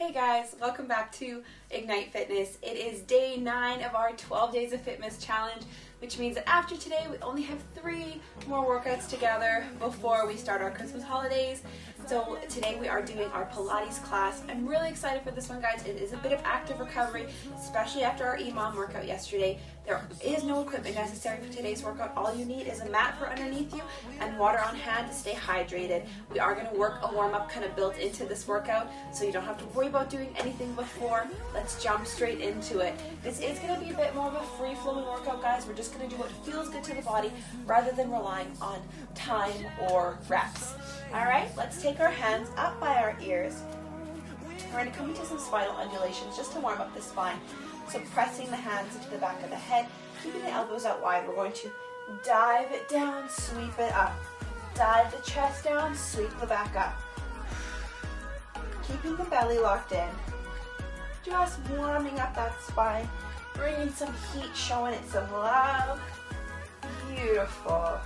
Hey guys, welcome back to Ignite Fitness. It is day 9 of our 12 Days of Fitness challenge, which means that after today we only have 3 more workouts together before we start our Christmas holidays. So today we are doing our Pilates class. I'm really excited for this one, guys. It is a bit of active recovery, especially after our EMOM workout yesterday. There is no equipment necessary for today's workout. All you need is a mat for underneath you and water on hand to stay hydrated. We are going to work a warm-up kind of built into this workout, so you don't have to worry about doing anything before. Let's jump straight into it. This is going to be a bit more of a free-flowing workout, guys. We're just going to do what feels good to the body rather than relying on time or reps. All right, let's take our hands up by our ears. We're going to come into some spinal undulations just to warm up the spine. So pressing the hands into the back of the head, keeping the elbows out wide. We're going to dive it down, sweep it up. Dive the chest down, sweep the back up. Keeping the belly locked in. Just warming up that spine. Bringing some heat, showing it some love. Beautiful.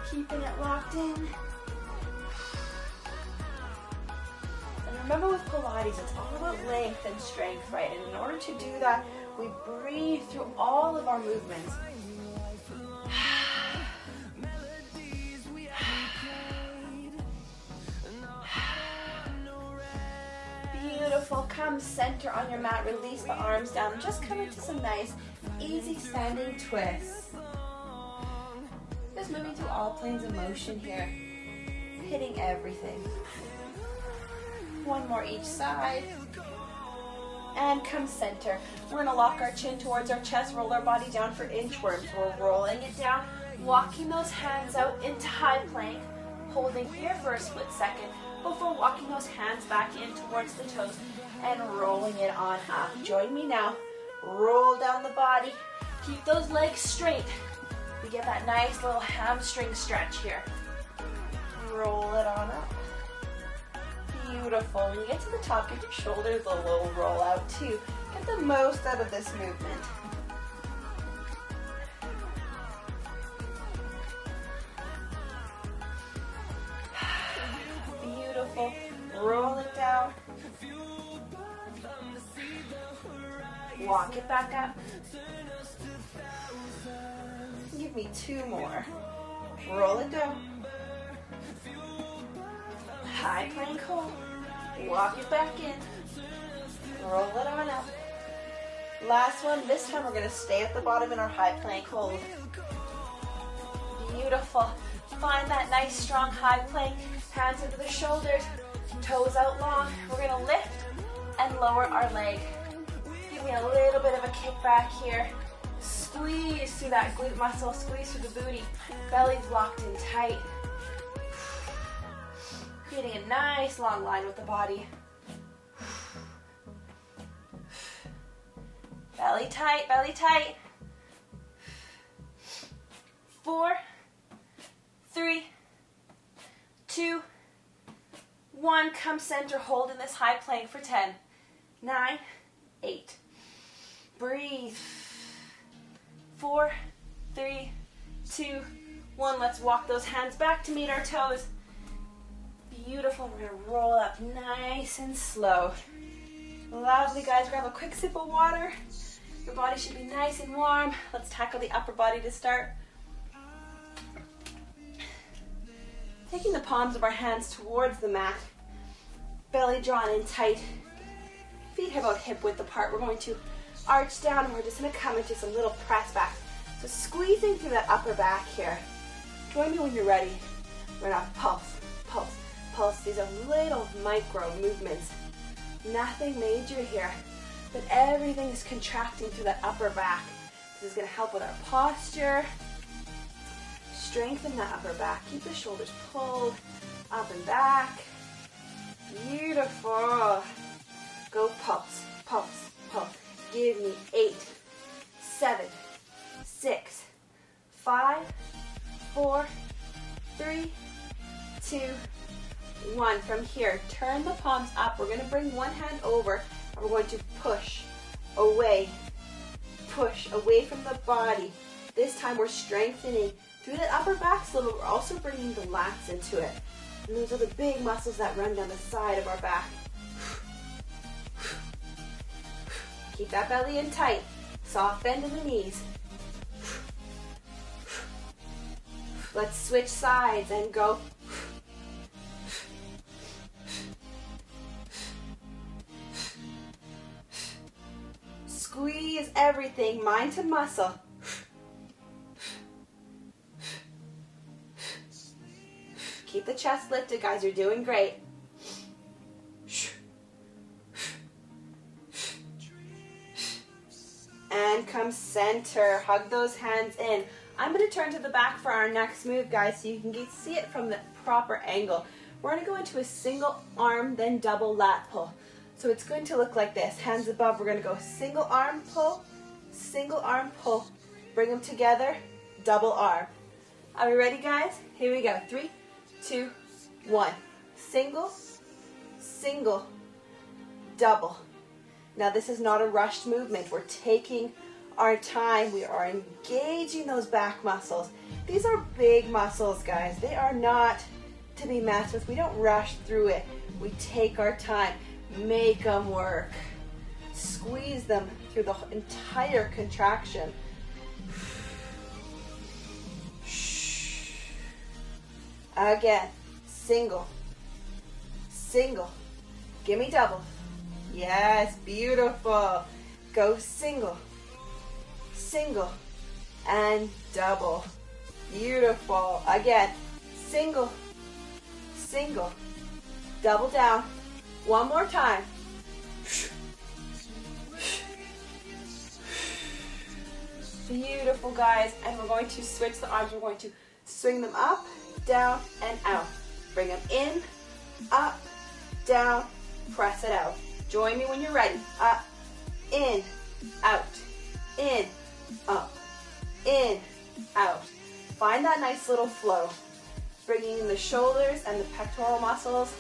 Keeping it locked in. Remember with Pilates, it's all about length and strength, right? And in order to do that, we breathe through all of our movements. Beautiful. Come center on your mat. Release the arms down. Just come into some nice, easy standing twists. Just moving through all planes of motion here. Hitting everything. One more each side. And come center. We're going to lock our chin towards our chest, roll our body down for inchworms. We're rolling it down, walking those hands out into high plank, holding here for a split second before walking those hands back in towards the toes and rolling it on up. Join me now. Roll down the body. Keep those legs straight. We get that nice little hamstring stretch here. Roll it on up. Beautiful. When you get to the top, give your shoulders a little roll out too. Get the most out of this movement. Beautiful. Roll it down. Walk it back up. Give me 2 more. Roll it down. High plank hold. Walk it back in. Roll it on up. Last one. This time we're going to stay at the bottom in our high plank hold. Beautiful. Find that nice strong high plank. Hands into the shoulders. Toes out long. We're going to lift and lower our leg. Give me a little bit of a kick back here. Squeeze through that glute muscle. Squeeze through the booty. Belly's locked in tight. Creating a nice long line with the body. Belly tight, belly tight. 4, 3, 2, 1. Come center, hold in this high plank for 10, 9, 8. Breathe. 4, 3, 2, 1. Let's walk those hands back to meet our toes. Beautiful. We're going to roll up nice and slow. Lovely, guys. Grab a quick sip of water. Your body should be nice and warm. Let's tackle the upper body to start. Taking the palms of our hands towards the mat. Belly drawn in tight. Feet about hip width apart. We're going to arch down and we're just going to come into some little press backs. So squeezing through that upper back here. Join me when you're ready. We're going to pulse, pulse, pulse. These are little micro movements. Nothing major here, but everything is contracting through that upper back. This is going to help with our posture. Strengthen that upper back. Keep the shoulders pulled up and back. Beautiful. Go pulse, pulse, pulse. Give me 8, 7, 6, 5, 4, 3, 2, 1. From here, turn the palms up. We're going to bring one hand over and we're going to push away from the body. This time we're strengthening through the upper back so that we're also bringing the lats into it. And those are the big muscles that run down the side of our back. Keep that belly in tight. Soft bend in the knees. Let's switch sides and go. Squeeze everything, mind to muscle. Keep the chest lifted, guys. You're doing great. And come center. Hug those hands in. I'm going to turn to the back for our next move, guys, so you can see it from the proper angle. We're going to go into a single arm, then double lat pull. So it's going to look like this. Hands above. We're going to go single arm pull, bring them together, double arm. Are we ready, guys? Here we go. 3, 2, 1. Single, single, double. Now this is not a rushed movement. We're taking our time. We are engaging those back muscles. These are big muscles, guys. They are not to be messed with. We don't rush through it. We take our time. Make them work. Squeeze them through the entire contraction. Again, single, single. Give me double. Yes, beautiful. Go single, single, and double. Beautiful. Again, single, single, double down. One more time. Beautiful, guys. And we're going to switch the arms. We're going to swing them up, down, and out. Bring them in, up, down, press it out. Join me when you're ready. Up, in, out, in, up, in, out. Find that nice little flow. Bringing in the shoulders and the pectoral muscles.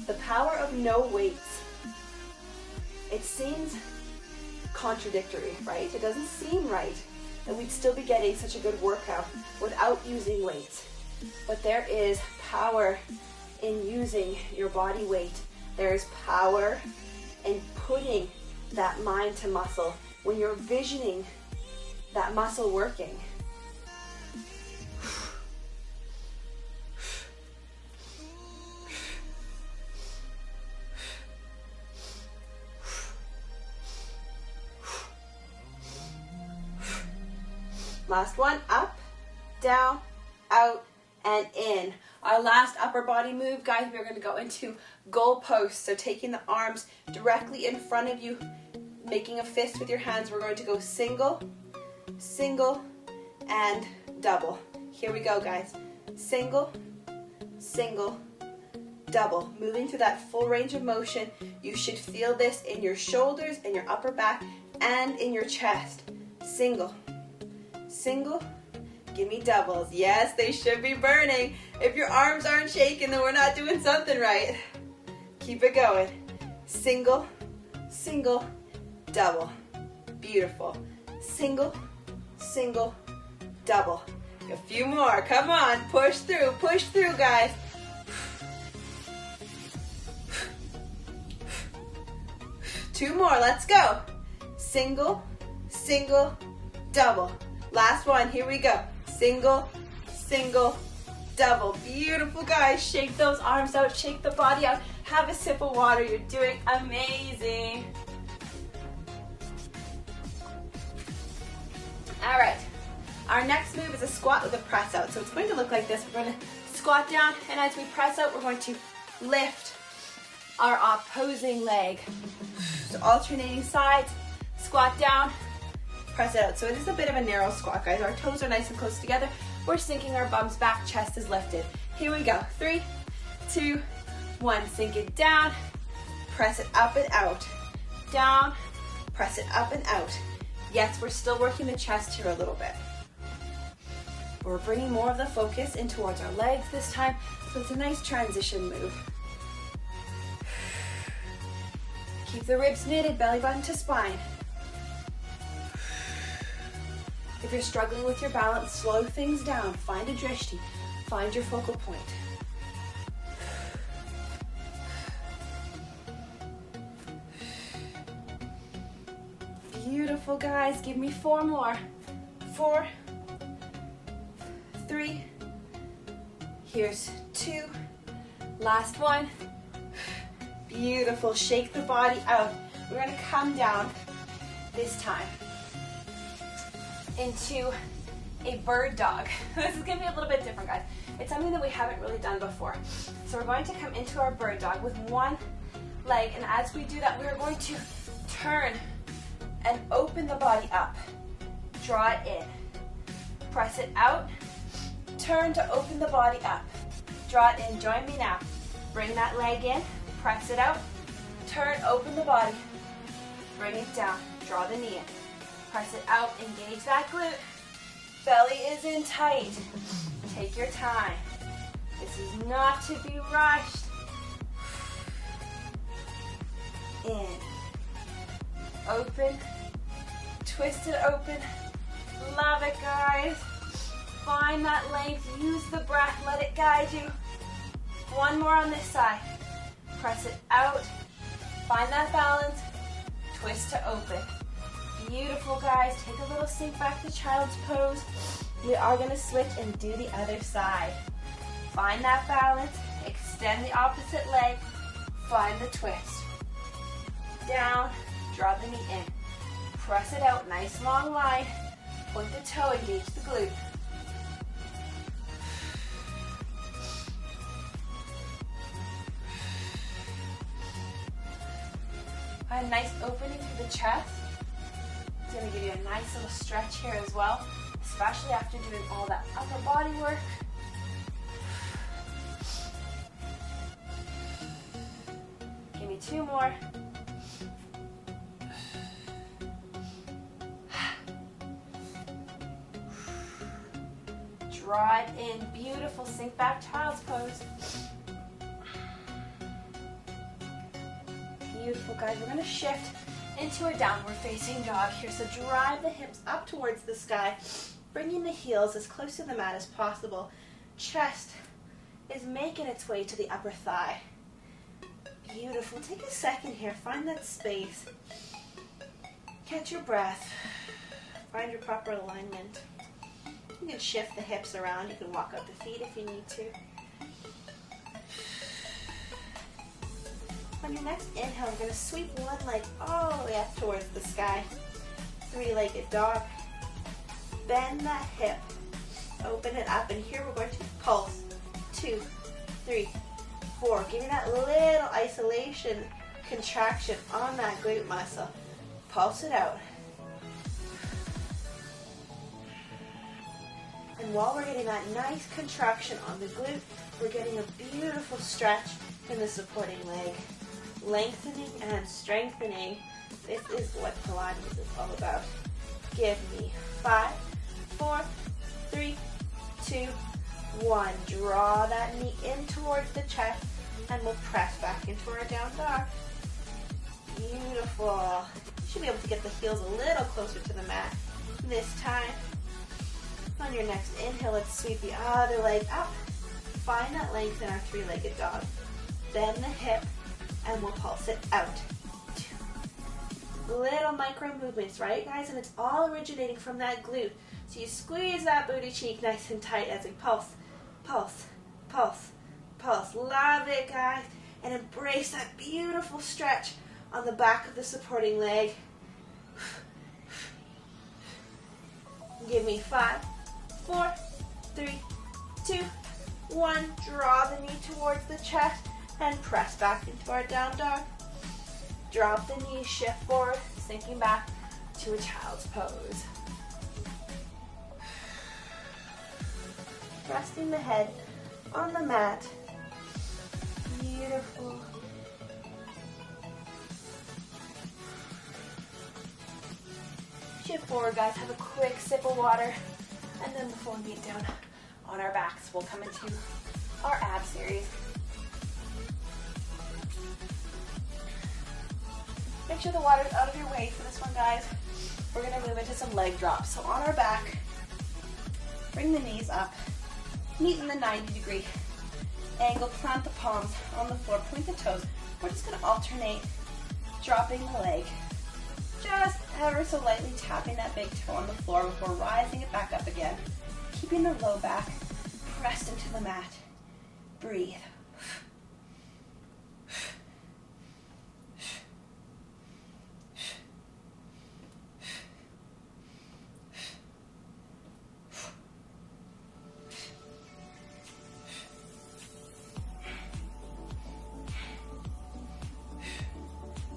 The power of no weights. It seems contradictory, right? It doesn't seem right that we'd still be getting such a good workout without using weights. But there is power in using your body weight. There is power in putting that mind to muscle when you're visioning that muscle working. Last one, up, down, out, and in. Our last upper body move, guys, we're going to go into goal post. So taking the arms directly in front of you, making a fist with your hands. We're going to go single, single, and double. Here we go, guys. Single, single, double. Moving through that full range of motion. You should feel this in your shoulders, in your upper back, and in your chest. Single, single, give me doubles. Yes, they should be burning. If your arms aren't shaking, then we're not doing something right. Keep it going. Single, single, double. Beautiful. Single, single, double. A few more. Come on. Push through, guys. Two more. Let's go. Single, single, double. Last one, here we go. Single, single, double. Beautiful, guys. Shake those arms out, shake the body out. Have a sip of water. You're doing amazing. All right. Our next move is a squat with a press out. So it's going to look like this. We're going to squat down, and as we press out, we're going to lift our opposing leg. So alternating sides, squat down, press it out. So it is a bit of a narrow squat, guys. Our toes are nice and close together. We're sinking our bums back, chest is lifted. Here we go. 3, 2, 1. Sink it down, press it up and out. Down, press it up and out. Yes, we're still working the chest here a little bit. We're bringing more of the focus in towards our legs this time, so it's a nice transition move. Keep the ribs knitted, belly button to spine. If you're struggling with your balance, slow things down. Find a drishti. Find your focal point. Beautiful, guys. Give me 4 more. 4, 3, here's 2, last one. Beautiful. Shake the body out. We're going to come down this time into a bird dog. This is going to be a little bit different, guys. It's something that we haven't really done before. So we're going to come into our bird dog with one leg, and as we do that, we're going to turn and open the body up. Draw it in. Press it out. Turn to open the body up. Draw it in. Join me now. Bring that leg in. Press it out. Turn, open the body. Bring it down. Draw the knee in. Press it out. Engage that glute. Belly is in tight. Take your time. This is not to be rushed. In. Open. Twist it open. Love it, guys. Find that length. Use the breath. Let it guide you. One more on this side. Press it out. Find that balance. Twist to open. Beautiful, guys. Take a little sink back to child's pose. We are going to switch and do the other side. Find that balance. Extend the opposite leg. Find the twist. Down. Draw the knee in. Press it out. Nice long line. Point the toe. Engage the glute. A nice opening through the chest. It's going to give you a nice little stretch here as well, especially after doing all that upper body work. Give me 2 more. Draw it in. Beautiful. Sink back, child's pose. Beautiful, guys. We're going to shift into a downward facing dog here. So drive the hips up towards the sky, bringing the heels as close to the mat as possible. Chest is making its way to the upper thigh. Beautiful. Take a second here. Find that space. Catch your breath. Find your proper alignment. You can shift the hips around. You can walk up the feet if you need to. On your next inhale, we're going to sweep one leg all the way up towards the sky. 3-legged dog. Bend that hip. Open it up, and here we're going to pulse. 2, 3, 4. Give me that little isolation contraction on that glute muscle. Pulse it out. And while we're getting that nice contraction on the glute, we're getting a beautiful stretch in the supporting leg. Lengthening and strengthening. This is what Pilates is all about. Give me 5, 4, 3, 2, 1. Draw that knee in towards the chest, and we'll press back into our down dog. Beautiful. You should be able to get the heels a little closer to the mat this time. On your next inhale, let's sweep the other leg up. Find that length in our 3-legged dog. Bend the hip, and we'll pulse it out. 2. Little micro movements, right, guys? And it's all originating from that glute. So you squeeze that booty cheek nice and tight as we pulse, pulse, pulse, pulse. Love it, guys. And embrace that beautiful stretch on the back of the supporting leg. Give me 5, 4, 3, 2, 1. Draw the knee towards the chest and press back into our down dog. Drop the knees, shift forward, sinking back to a child's pose. Resting the head on the mat. Beautiful. Shift forward, guys. Have a quick sip of water. And then before we get down on our backs, we'll come into our ab series. Make sure the water's out of your way for this one, guys. We're going to move into some leg drops. So on our back, bring the knees up. Meet in the 90-degree angle. Plant the palms on the floor. Point the toes. We're just going to alternate dropping the leg, just ever so lightly tapping that big toe on the floor before rising it back up again. Keeping the low back pressed into the mat. Breathe.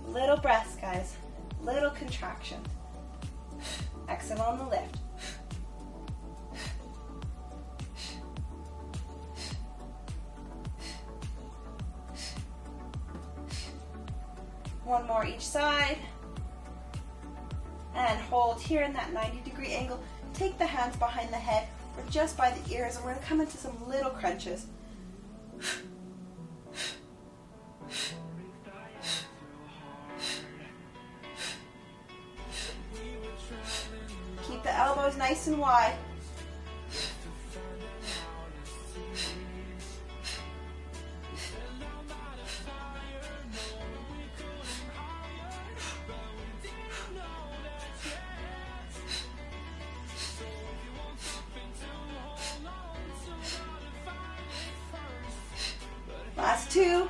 Little breaths, guys. Little contractions. Exhale on the lift. One more each side. And hold here in that 90-degree angle. Take the hands behind the head or just by the ears, and we're going to come into some little crunches. Keep the elbows nice and wide. Last two,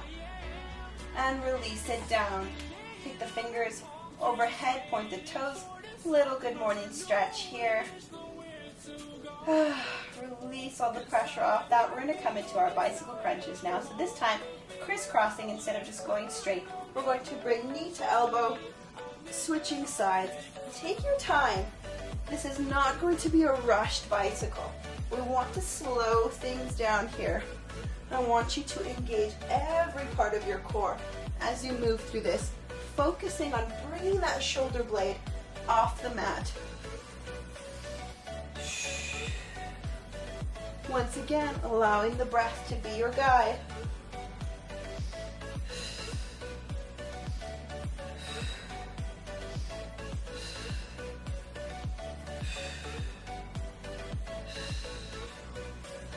and release it down. Take the fingers overhead, point the toes. Little good morning stretch here. Release all the pressure off that. We're going to come into our bicycle crunches now. So this time, crisscrossing instead of just going straight. We're going to bring knee to elbow, switching sides. Take your time. This is not going to be a rushed bicycle. We want to slow things down here. I want you to engage every part of your core as you move through this, focusing on bringing that shoulder blade off the mat. Once again, allowing the breath to be your guide.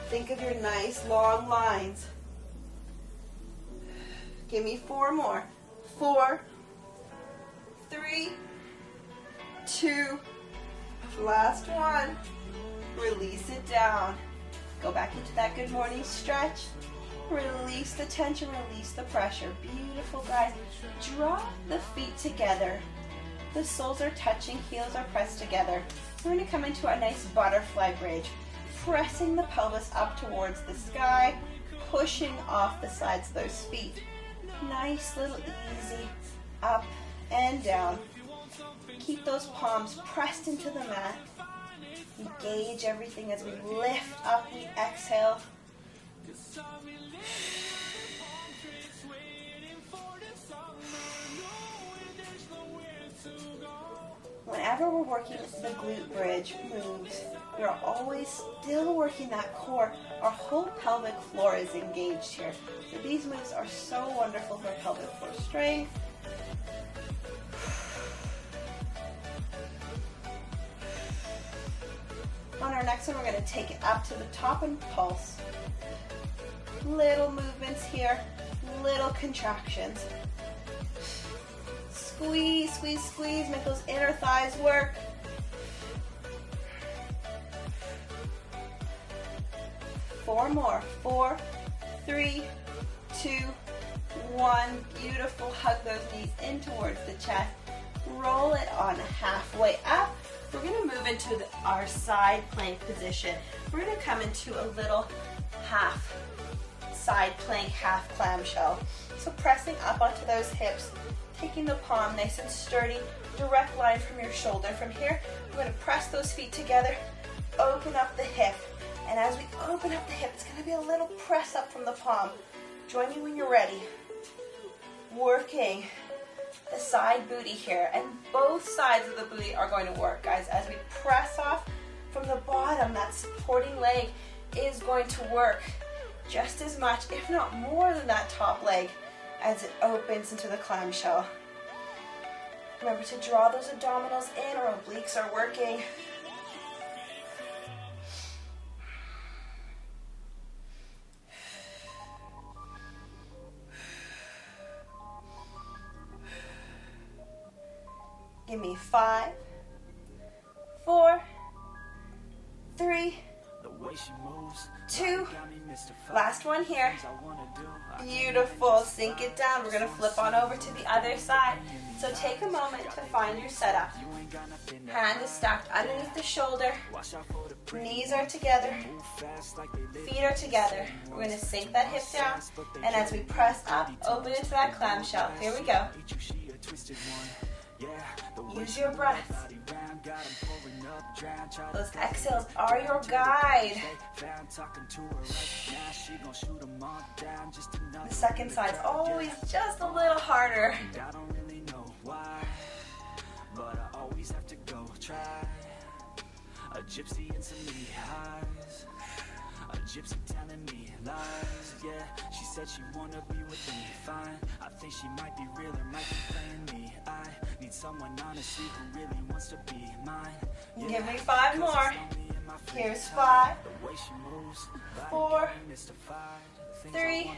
Think of your nice long lines. Give me 4 more. 4, 3, 2, last one. Release it down. Go back into that good morning stretch. Release the tension, release the pressure. Beautiful, guys. Draw the feet together. The soles are touching, heels are pressed together. We're going to come into our nice butterfly bridge. Pressing the pelvis up towards the sky, pushing off the sides of those feet. Nice little easy up and down. Keep those palms pressed into the mat. Engage everything as we lift up, we exhale. Whenever we're working the glute bridge moves, we're always still working that core. Our whole pelvic floor is engaged here. So these moves are so wonderful for pelvic floor strength. On our next one, we're going to take it up to the top and pulse. Little movements here, little contractions. Squeeze, squeeze, squeeze. Make those inner thighs work. Four more. 4, 3, 2, 1. Beautiful. Hug those knees in towards the chest. Roll it on halfway up. We're going to move into our side plank position. We're going to come into a little half side plank, half clamshell. So pressing up onto those hips, taking the palm nice and sturdy, direct line from your shoulder. From here, we're going to press those feet together, open up the hip. And as we open up the hip, it's going to be a little press up from the palm. Join me when you're ready. Working the side booty here, and both sides of the booty are going to work, guys. As we press off from the bottom, that supporting leg is going to work just as much, if not more than that top leg as it opens into the clamshell. Remember to draw those abdominals in, our obliques are working. Give me 5, 4, 3, 2, last one here. Beautiful. Sink it down. We're going to flip on over to the other side. So take a moment to find your setup. Hand is stacked underneath the shoulder. Knees are together. Feet are together. We're going to sink that hip down. And as we press up, open into that clamshell. Here we go. Use your breath. Those exhales are your guide. The second side's always just a little harder. A gypsy in some knee highs. A gypsy telling me lies. Yeah, she said she wanna be with me. Fine, I think she might be real or might be playing me. I need someone honestly who really wants to be mine. Yeah, give me 5 more. Here's 5, 4, 3,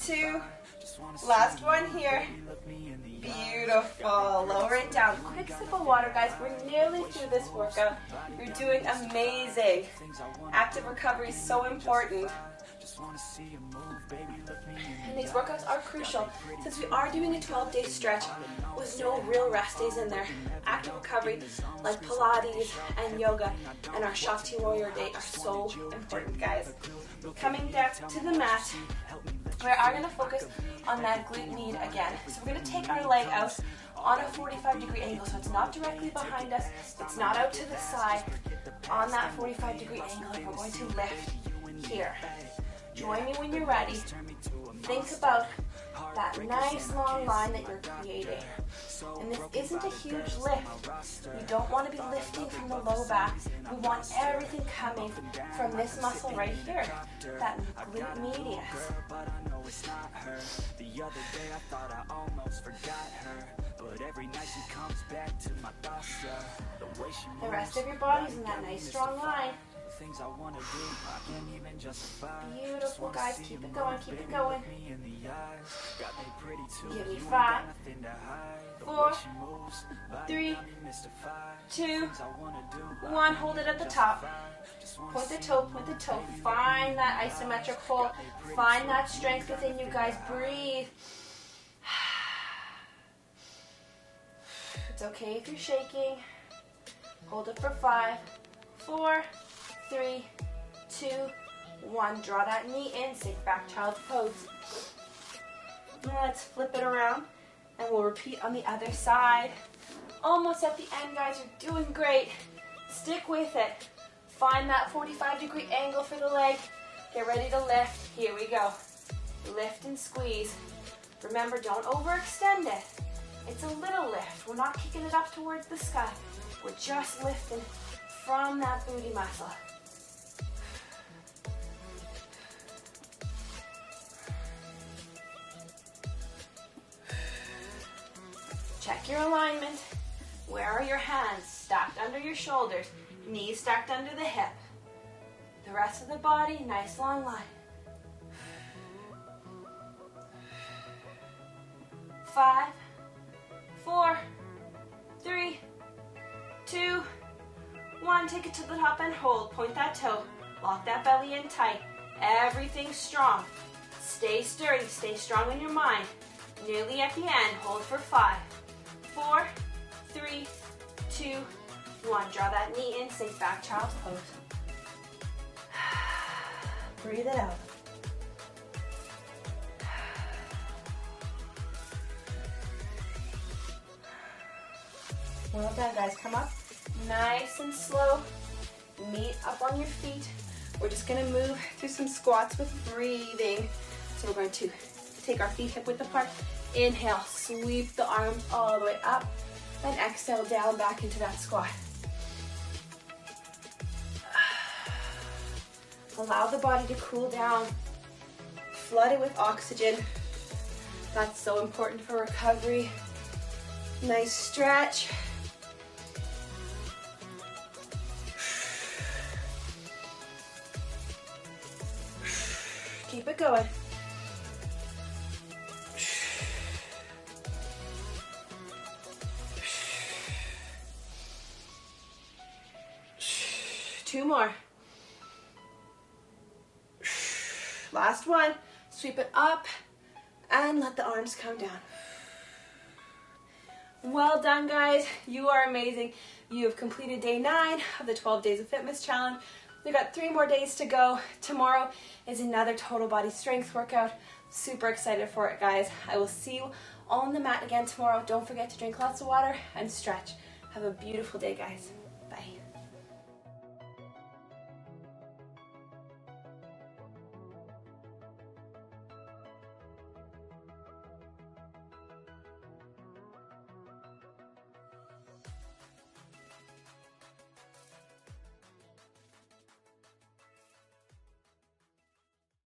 2, last one here. Beautiful. Lower it down. Quick sip of water, guys. We're nearly through this workout. You're doing amazing. Active recovery is so important. And these workouts are crucial since we are doing a 12-day stretch with no real rest days in there. Active recovery like Pilates and yoga and our Shakti Warrior day are so important, guys. Coming down to the mat, we are going to focus on that glute med again. So we're going to take our leg out on a 45-degree angle, so it's not directly behind us, it's not out to the side, on that 45-degree angle, and we're going to lift here. Join me when you're ready. Think about that nice long line that you're creating. And this isn't a huge lift. You don't want to be lifting from the low back. We want everything coming from this muscle right here, that glute medius. The other day I thought I almost forgot her, but every night she comes back to my thoughts. The rest of your body's in that nice strong line. Things I want to do, I can't even justify. Beautiful, guys. Keep it going, keep it going. Give me 5, 4, 3, 2, 1. Hold it at the top. Point the toe, point the toe. Find that isometric hold. Find that strength within you, guys. Breathe. It's okay if you're shaking. Hold it for 5, 4, 3, 2, 1. Draw that knee in. Sink back, child's pose. Now let's flip it around, and we'll repeat on the other side. Almost at the end, guys. You're doing great. Stick with it. Find that 45-degree angle for the leg. Get ready to lift. Here we go. Lift and squeeze. Remember, don't overextend it. It's a little lift. We're not kicking it up towards the sky. We're just lifting from that booty muscle. Check your alignment. Where are your hands? Stacked under your shoulders. Knees stacked under the hip. The rest of the body, nice long line. 5, 4, 3, 2, 1. Take it to the top and hold. Point that toe. Lock that belly in tight. Everything's strong. Stay sturdy. Stay strong in your mind. Nearly at the end. Hold for 5, 4, 3, 2, 1. Draw that knee in. Sink back, child's pose. Breathe it out. Well done, guys. Come up nice and slow. Meet up on your feet. We're just going to move through some squats with breathing. So we're going to take our feet hip width apart. Inhale, sweep the arms all the way up, and exhale down back into that squat. Allow the body to cool down. Flood it with oxygen. That's so important for recovery. Nice stretch. Keep it going. 2 more. Last one. Sweep it up and let the arms come down. Well done, guys. You are amazing. You have completed day 9 of the 12 Days of Fitness Challenge. We've got 3 more days to go. Tomorrow is another total body strength workout. Super excited for it, guys. I will see you on the mat again tomorrow. Don't forget to drink lots of water and stretch. Have a beautiful day, guys. Bye.